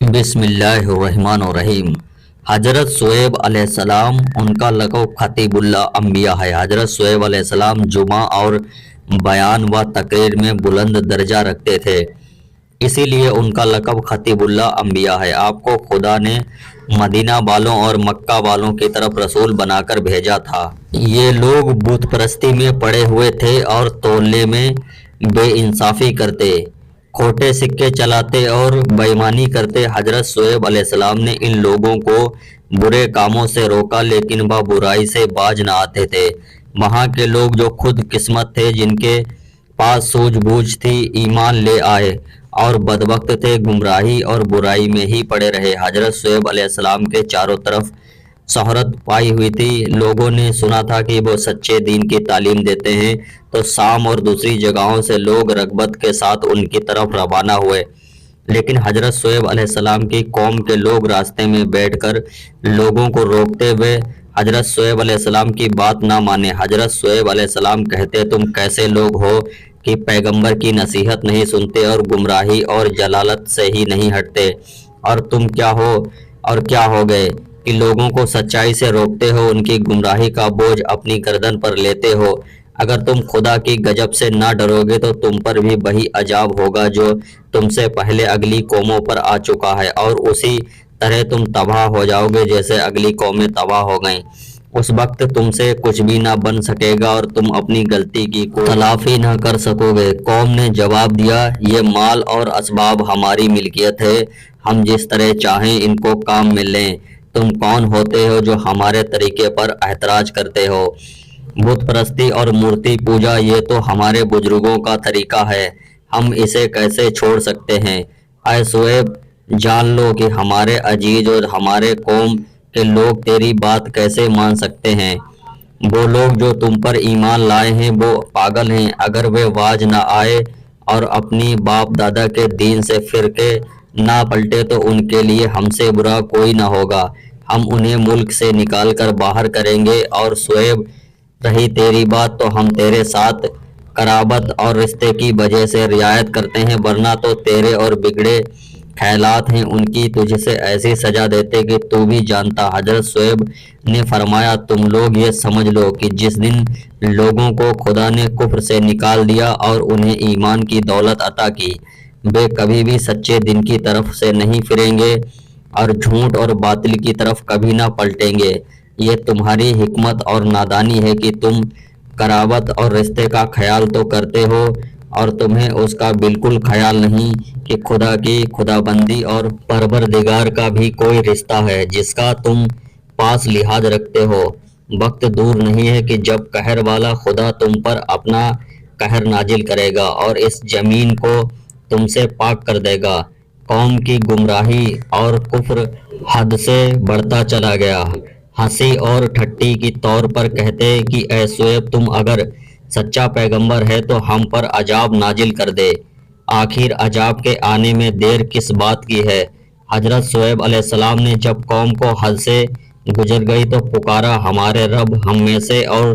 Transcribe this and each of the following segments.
بسم اللہ الرحمن الرحیم۔ حضرت شعیب علیہ السلام، ان کا لقب خطیب اللہ انبیاء ہے۔ حضرت شعیب علیہ السلام جمعہ اور بیان و تقریر میں بلند درجہ رکھتے تھے، اسی لیے ان کا لقب خطیب اللہ انبیاء ہے۔ آپ کو خدا نے مدینہ والوں اور مکہ والوں کی طرف رسول بنا کر بھیجا تھا۔ یہ لوگ بت پرستی میں پڑے ہوئے تھے اور تولنے میں بے انصافی کرتے، کھوٹے سکے چلاتے اور بے ایمانی کرتے۔ حضرت شعیب علیہ السلام نے ان لوگوں کو برے کاموں سے روکا، لیکن وہ برائی سے باز نہ آتے تھے۔ وہاں کے لوگ جو خود قسمت تھے، جن کے پاس سوجھ بوجھ تھی، ایمان لے آئے، اور بدبخت تھے، گمراہی اور برائی میں ہی پڑے رہے۔ حضرت شعیب علیہ السلام کے چاروں طرف شہرت پائی ہوئی تھی، لوگوں نے سنا تھا کہ وہ سچے دین کی تعلیم دیتے ہیں، تو شام اور دوسری جگہوں سے لوگ رغبت کے ساتھ ان کی طرف روانہ ہوئے۔ لیکن حضرت شعیب علیہ السلام کی قوم کے لوگ راستے میں بیٹھ کر لوگوں کو روکتے ہوئے حضرت شعیب علیہ السلام کی بات نہ مانے۔ حضرت شعیب علیہ السلام کہتے، تم کیسے لوگ ہو کہ پیغمبر کی نصیحت نہیں سنتے اور گمراہی اور جلالت سے ہی نہیں ہٹتے، اور تم کیا ہو اور کیا ہو گئے کہ لوگوں کو سچائی سے روکتے ہو، ان کی گمراہی کا بوجھ اپنی گردن پر لیتے ہو۔ اگر تم خدا کی غضب سے نہ ڈرو گے تو تم پر بھی وہی عذاب ہوگا جو تم سے پہلے اگلی قوموں پر آ چکا ہے، اور اسی طرح تم تباہ ہو جاؤ گے جیسے اگلی قومیں تباہ ہو گئیں۔ اس وقت تم سے کچھ بھی نہ بن سکے گا اور تم اپنی غلطی کی کوئی تلافی نہ کر سکو گے۔ قوم نے جواب دیا، یہ مال اور اسباب ہماری ملکیت ہے، ہم جس طرح چاہیں ان کو کام میں لیں۔ تم کون ہوتے ہو جو ہمارے طریقے پر اعتراض کرتے ہو؟ بت پرستی اور مورتی پوجا یہ تو ہمارے بزرگوں کا طریقہ ہے، ہم اسے کیسے چھوڑ سکتے ہیں؟ اے شعیب، جان لو کہ ہمارے عزیز اور ہمارے قوم کے لوگ تیری بات کیسے مان سکتے ہیں؟ وہ لوگ جو تم پر ایمان لائے ہیں وہ پاگل ہیں، اگر وہ باز نہ آئے اور اپنی باپ دادا کے دین سے پھر کے نہ پلٹے تو ان کے لیے ہم سے برا کوئی نہ ہوگا، ہم انہیں ملک سے نکال کر باہر کریں گے۔ اور شعیب، رہی تیری بات تو ہم تیرے ساتھ قرابت اور رشتے کی وجہ سے رعایت کرتے ہیں، ورنہ تو تیرے اور بگڑے خیالات ہیں، ان کی تجھ سے ایسی سزا دیتے کہ تو بھی جانتا۔ حضرت شعیب نے فرمایا، تم لوگ یہ سمجھ لو کہ جس دن لوگوں کو خدا نے کفر سے نکال دیا اور انہیں ایمان کی دولت عطا کی، وہ کبھی بھی سچے دن کی طرف سے نہیں پھریں گے اور جھوٹ اور باطل کی طرف کبھی نہ پلٹیں گے۔ یہ تمہاری حکمت اور نادانی ہے کہ تم قرابت اور رشتے کا خیال تو کرتے ہو اور تمہیں اس کا بالکل خیال نہیں کہ خدا کی خدابندی اور پروردگار کا بھی کوئی رشتہ ہے جس کا تم پاس لحاظ رکھتے ہو۔ وقت دور نہیں ہے کہ جب قہر والا خدا تم پر اپنا قہر نازل کرے گا اور اس زمین کو تم سے پاک کر دے گا۔ قوم کی گمراہی اور کفر حد سے بڑھتا چلا گیا۔ ہنسی اور ٹھٹی کی طور پر کہتے کہ اے شعیب، تم اگر سچا پیغمبر ہے تو ہم پر عذاب نازل کر دے۔ آخر عذاب کے آنے میں دیر کس بات کی ہے؟ حضرت شعیب علیہ السلام نے جب قوم کو حد سے گزر گئی تو پکارا، ہمارے رب، ہم میں سے اور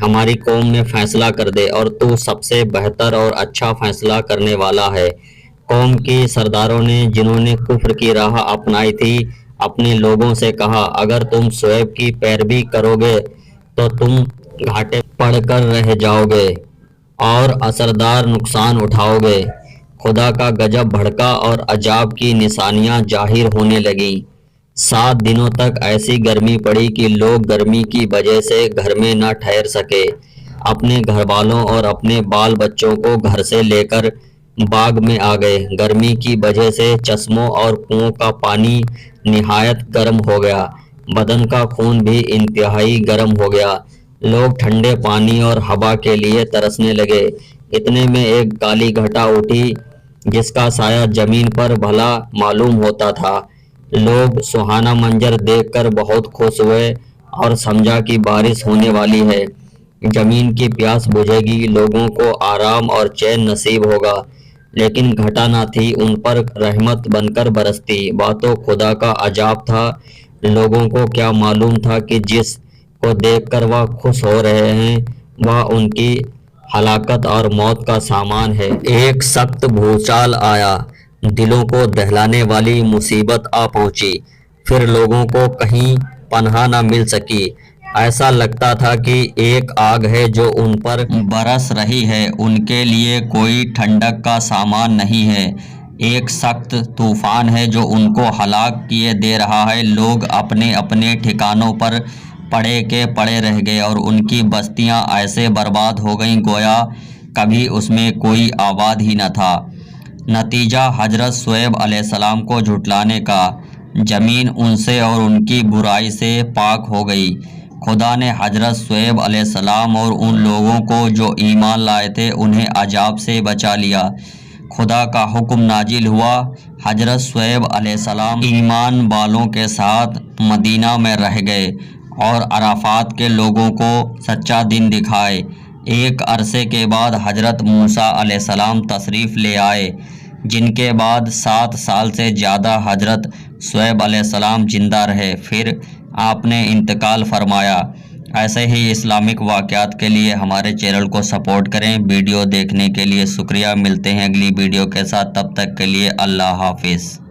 ہماری قوم میں فیصلہ کر دے، اور تو سب سے بہتر اور اچھا فیصلہ کرنے والا ہے۔ قوم کی سرداروں نے، جنہوں نے کفر کی راہ اپنائی تھی، اپنے لوگوں سے کہا، اگر تم شعیب کی پیروی کرو گے تو تم گھاٹے پڑ کر رہ جاؤ گے اور اثردار نقصان اٹھاؤ گے۔ خدا کا غضب بھڑکا اور عذاب کی نشانیاں ظاہر ہونے لگیں۔ 7 دنوں تک ایسی گرمی پڑی کہ لوگ گرمی کی وجہ سے گھر میں نہ ٹھہر سکے۔ اپنے گھر والوں اور اپنے بال بچوں کو گھر سے لے کر باغ میں آ گئے۔ گرمی کی وجہ سے چشموں اور کنووں کا پانی نہایت گرم ہو گیا، بدن کا خون بھی انتہائی گرم ہو گیا۔ لوگ ٹھنڈے پانی اور ہوا کے لیے ترسنے لگے۔ اتنے میں ایک کالی گھٹا اٹھی جس کا سایہ زمین پر بھلا معلوم ہوتا تھا۔ لوگ سہانا منظر دیکھ کر بہت خوش ہوئے اور سمجھا کہ بارش ہونے والی ہے، زمین کی پیاس بجھے گی، لوگوں کو آرام اور چین نصیب ہوگا۔ لیکن گھٹا نہ تھی ان پر رحمت بن کر برستی، وہ تو خدا کا عذاب تھا۔ لوگوں کو کیا معلوم تھا کہ جس کو دیکھ کر وہ خوش ہو رہے ہیں وہ ان کی ہلاکت اور موت کا سامان ہے۔ ایک سخت بھوچال آیا، دلوں کو دہلانے والی مصیبت آ پہنچی۔ پھر لوگوں کو کہیں پناہ نہ مل سکی۔ ایسا لگتا تھا کہ ایک آگ ہے جو ان پر برس رہی ہے، ان کے لیے کوئی ٹھنڈک کا سامان نہیں ہے۔ ایک سخت طوفان ہے جو ان کو ہلاک کیے دے رہا ہے۔ لوگ اپنے اپنے ٹھکانوں پر پڑے کے پڑے رہ گئے اور ان کی بستیاں ایسے برباد ہو گئیں گویا کبھی اس میں کوئی آباد ہی نہ تھا۔ نتیجہ حضرت شعیب علیہ السلام کو جھٹلانے کا۔ زمین ان سے اور ان کی برائی سے پاک ہو گئی۔ خدا نے حضرت شعیب علیہ السلام اور ان لوگوں کو جو ایمان لائے تھے انہیں عذاب سے بچا لیا۔ خدا کا حکم نازل ہوا۔ حضرت شعیب علیہ السلام ایمان والوں کے ساتھ مدینہ میں رہ گئے اور عرفات کے لوگوں کو سچا دین دکھائے۔ ایک عرصے کے بعد حضرت موسیٰ علیہ السلام تشریف لے آئے، جن کے بعد 7 سال سے زیادہ حضرت شعیب علیہ السلام زندہ رہے، پھر آپ نے انتقال فرمایا۔ ایسے ہی اسلامک واقعات کے لیے ہمارے چینل کو سپورٹ کریں۔ ویڈیو دیکھنے کے لیے شکریہ۔ ملتے ہیں اگلی ویڈیو کے ساتھ، تب تک کے لیے اللہ حافظ۔